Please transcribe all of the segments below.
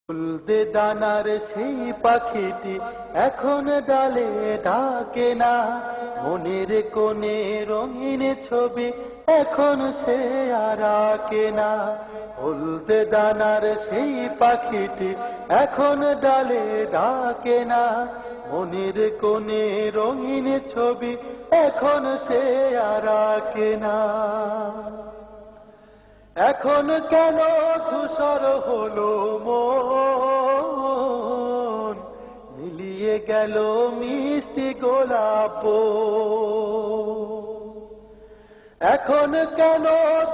হলদে দানার সেই পাখিটি এখন ডালে ডাকে না, মনের কোণে রঙিন ছবি এখন সে আর আঁকে না। হলদে দানার সেই পাখিটি এখন ডালে ডাকে না, মনের কোণে রঙিন ছবি এখন সে আর আঁকে না। এখন কেন ধূসর হলো মন, মিলিয়ে গেল মিষ্টি গোলাপ। এখন কেন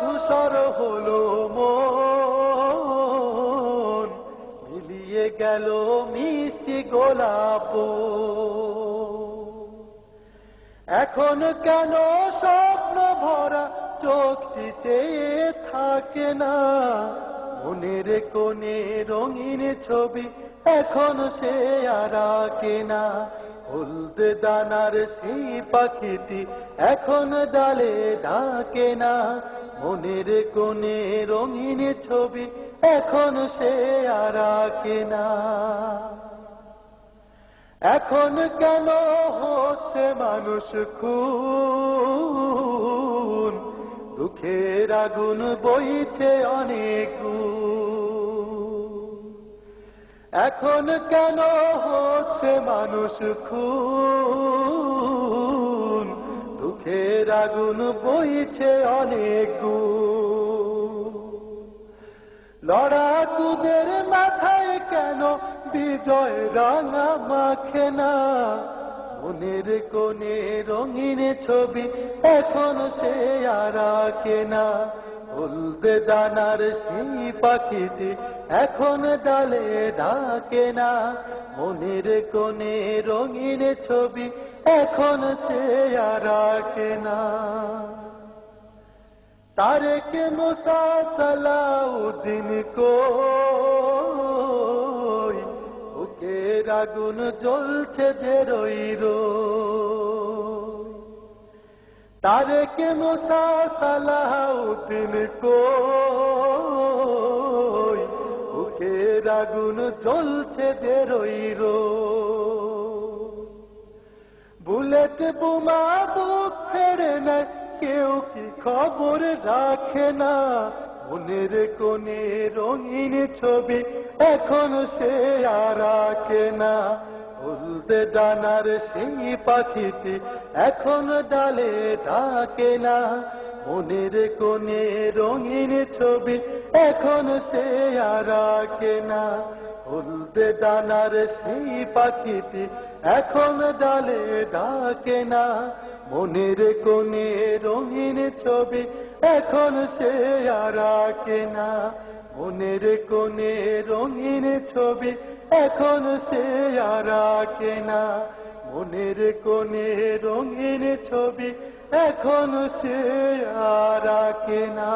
ধূসর হলো মন, মিলিয়ে গেল মিষ্টি গোলাপ। এখন কেন স্বপ্ন ভরা চোখটি চেয়ে থাকে না, মনের কোণে রঙিন ছবি এখন সে আর আঁকে না। হলদে দানার সেই পাখিটি এখন ডালে ডাকে না, মনের কোণে রঙিন ছবি এখন সে আর আঁকে না। এখন কেন হচ্ছে মানুষ খুন, দুঃখের আগুন বইছে অনেক গুণ। এখন কেন হচ্ছে মানুষ খুন, দুঃখের আগুন বইছে অনেক গুণ। লড়াকুদের মাথায় কেন বিজয় রাঙা মাখে না, মনের কোণে রঙিন ছবি এখন সে আর আঁকে না। হলদে দানার সেই পাখিটি এখন ডালে ডাকে না, মনের কোণে রঙিন ছবি এখন সে আর আঁকে না। তারেক মুসা সালাউদ্দিন কই, বুকের আগুন জ্বলছে যে রই রই। তারেক মুসা সালাউদ্দিন কই, বুকের আগুন জ্বলছে যে রই রই। বুলেট বোমা বুক ফেরে নেয়, কেউ কি খবর রাখে না, মনের কোণে রঙিন ছবি এখন সে আর আঁকে না। হলদে দানার সেই পাখিটি এখন ডালে ডাকে না, মনের কোণে রঙিন ছবি এখন সে আর আঁকে না। হলদে দানার সেই পাখিটি এখন ডালে ডাকে না, মনের কোণে রঙিন ছবি এখন সে আর আঁকে না। মনের কোণে রঙিন ছবি এখন সে আর আঁকে না, মনের কোণে রঙিন ছবি এখন সে আর আঁকে না।